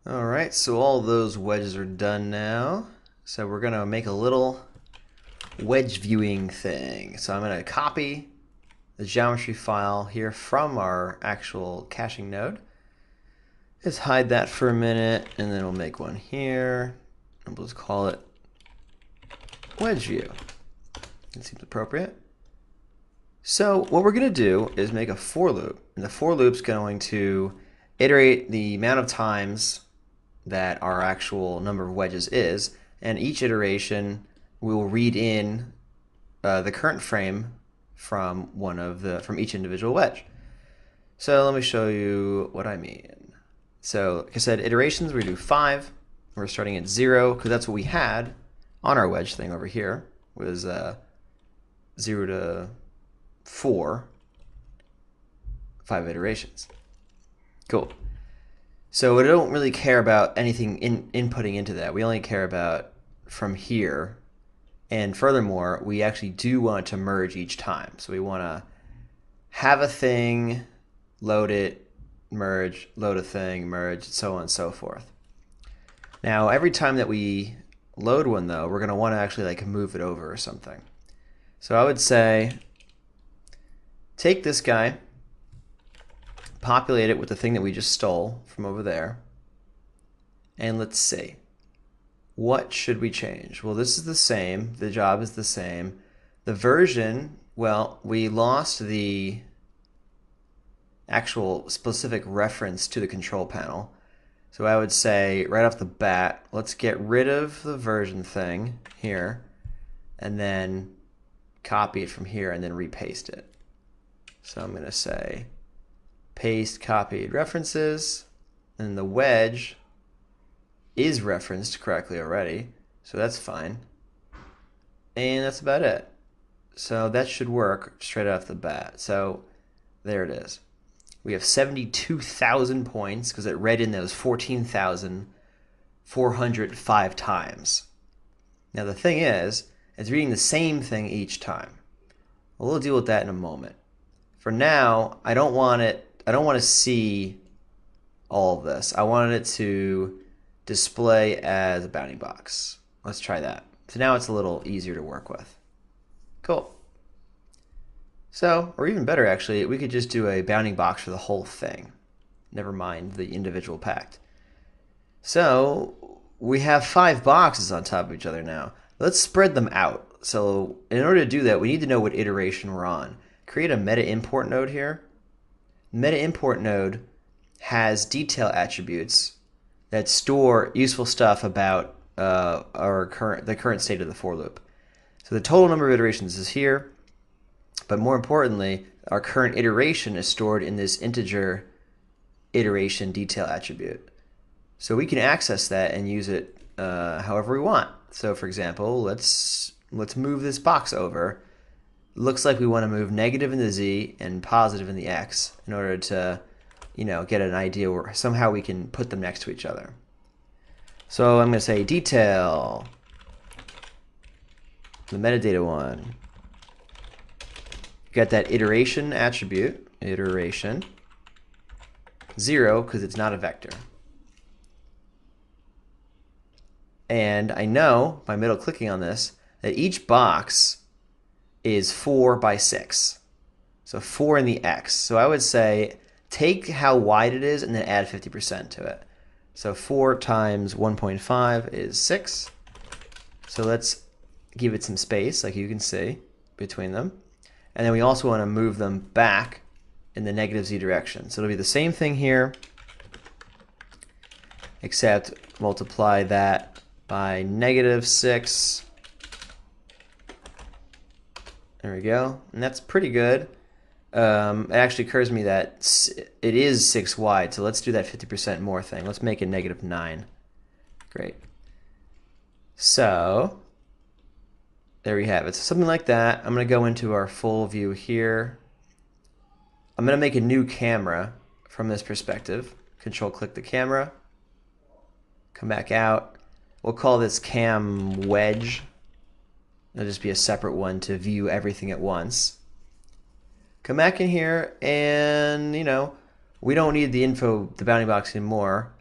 Alright, so all those wedges are done now. So we're going to make a little wedge viewing thing. So I'm going to copy the geometry file here from our actual caching node. Just hide that for a minute, and then we'll make one here. And we'll just call it wedge view. That seems appropriate. So what we're going to do is make a for loop. And the for loop's going to iterate the amount of times that our actual number of wedges is, and each iteration we will read in the current frame from from each individual wedge. So let me show you what I mean. So like I said, iterations, we do 5. We're starting at 0 because that's what we had on our wedge thing over here, was 0 to 4, 5 iterations. Cool. So we don't really care about anything inputting into that. We only care about from here. And furthermore, we actually do want to merge each time. So we want to have a thing, load it, merge, load a thing, merge, so on and so forth. Now, every time that we load one, though, we're going to want to actually like move it over or something. So I would say, take this guy, populate it with the thing that we just stole from over there, and let's see. What should we change? Well, this is the same. The job is the same. The version, well, we lost the actual specific reference to the control panel. So I would say right off the bat, let's get rid of the version thing here, and then copy it from here and then repaste it. So I'm going to say paste copied references, and the wedge is referenced correctly already, so that's fine. And that's about it. So that should work straight off the bat. So there it is. We have 72,000 points because it read in those 14,405 times. Now the thing is, it's reading the same thing each time. Well, we'll deal with that in a moment. For now, I don't want to see all of this. I wanted it to display as a bounding box. Let's try that. So now it's a little easier to work with. Cool. So, or even better actually, we could just do a bounding box for the whole thing. Never mind the individual pact. So, we have 5 boxes on top of each other now. Let's spread them out. So, in order to do that, we need to know what iteration we're on. Create a meta import node here. Meta import node has detail attributes that store useful stuff about the current state of the for loop. So the total number of iterations is here, but more importantly, our current iteration is stored in this integer iteration detail attribute. So we can access that and use it however we want. So for example, let's move this box over. Looks like we want to move negative in the z and positive in the x in order to, get an idea where somehow we can put them next to each other. So I'm going to say detail, the metadata one. Got that iteration attribute, iteration, 0 because it's not a vector. And I know by middle clicking on this that each box is 4 by 6. So 4 in the x. So I would say take how wide it is and then add 50% to it. So 4 times 1.5 is 6. So let's give it some space, like you can see, between them. And then we also want to move them back in the negative z direction. So it'll be the same thing here, except multiply that by -6. There we go. And that's pretty good. It actually occurs to me that it is 6 wide, so let's do that 50% more thing. Let's make it -9. Great. So there we have it. So something like that. I'm going to go into our full view here. I'm going to make a new camera from this perspective. Control-click the camera. Come back out. We'll call this cam wedge. It'll just be a separate one to view everything at once. Come back in here and, we don't need the bounding box anymore.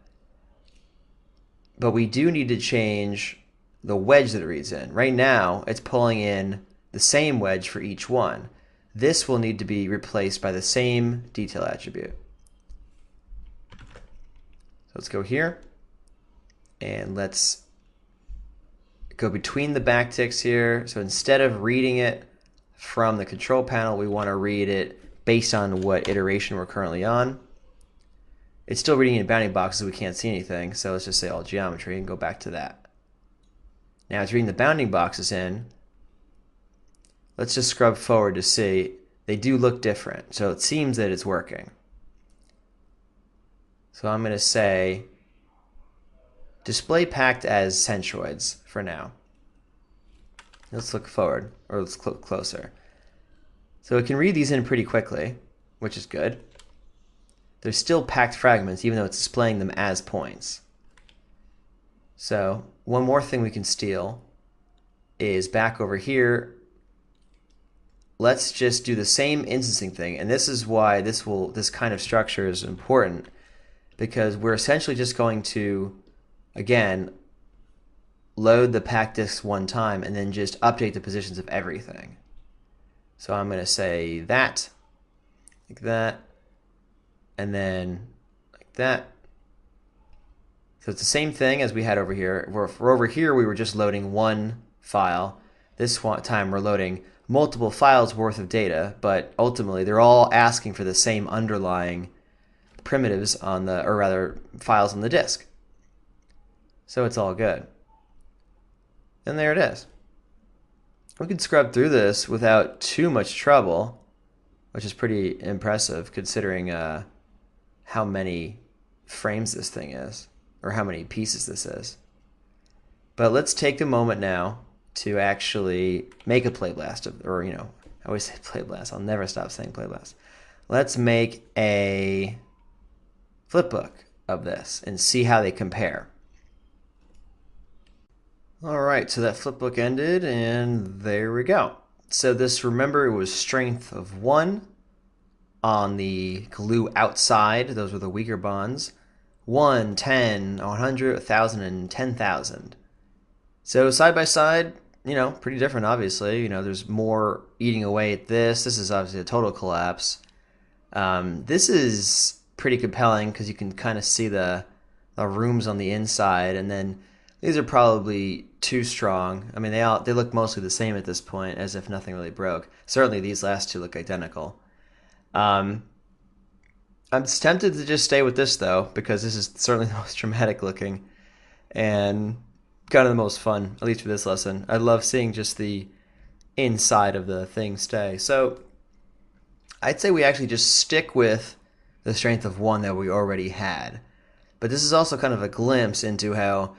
but we do need to change the wedge that it reads in. Right now, it's pulling in the same wedge for each one. This will need to be replaced by the same detail attribute. So let's go here, and let's go between the backticks here. So instead of reading it from the control panel, we want to read it based on what iteration we're currently on. It's still reading in bounding boxes, we can't see anything, so let's just say all geometry and go back to that. Now it's reading the bounding boxes in. Let's just scrub forward to see. They do look different, so it seems that it's working. So I'm going to say display packed as centroids for now. Let's look forward, or let's look closer. So it can read these in pretty quickly, which is good. They're still packed fragments, even though it's displaying them as points. So one more thing we can steal is back over here. Let's just do the same instancing thing, and this is why this kind of structure is important, because we're essentially just going to, again, load the packed disks one time and then just update the positions of everything. So I'm going to say that, like that, and then like that. So it's the same thing as we had over here. For over here, we were just loading one file. This time we're loading multiple files worth of data, but ultimately they're all asking for the same underlying primitives on the, or rather files on the disk. So it's all good. And there it is. We can scrub through this without too much trouble, which is pretty impressive considering how many frames this thing is, or how many pieces this is. But let's take a moment now to actually make a playblast of, or I always say playblast. I'll never stop saying playblast. Let's make a flipbook of this and see how they compare. All right, so that flipbook ended, and there we go. So this, remember, it was strength of 1 on the glue outside. Those were the weaker bonds. 1, 10, 100, 1,000, and 10,000. So side by side, pretty different, obviously. There's more eating away at this. This is obviously a total collapse. This is pretty compelling because you can kind of see the rooms on the inside, and then these are probably too strong. I mean, they look mostly the same at this point, as if nothing really broke. Certainly these last two look identical. I'm tempted to just stay with this, though, because this is certainly the most dramatic looking and kind of the most fun, at least for this lesson. I love seeing just the inside of the thing stay. So I'd say we actually just stick with the strength of 1 that we already had. But this is also kind of a glimpse into how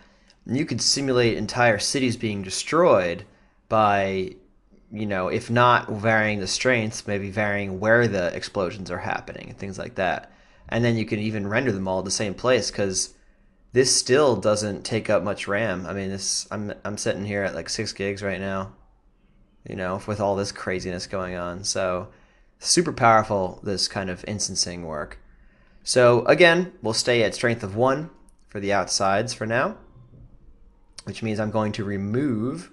you could simulate entire cities being destroyed by, if not varying the strengths, maybe varying where the explosions are happening and things like that. And then you can even render them all at the same place, because this still doesn't take up much RAM. I mean, I'm sitting here at like 6 gigs right now, with all this craziness going on. So super powerful, this kind of instancing work. So again, we'll stay at strength of 1 for the outsides for now, which means I'm going to remove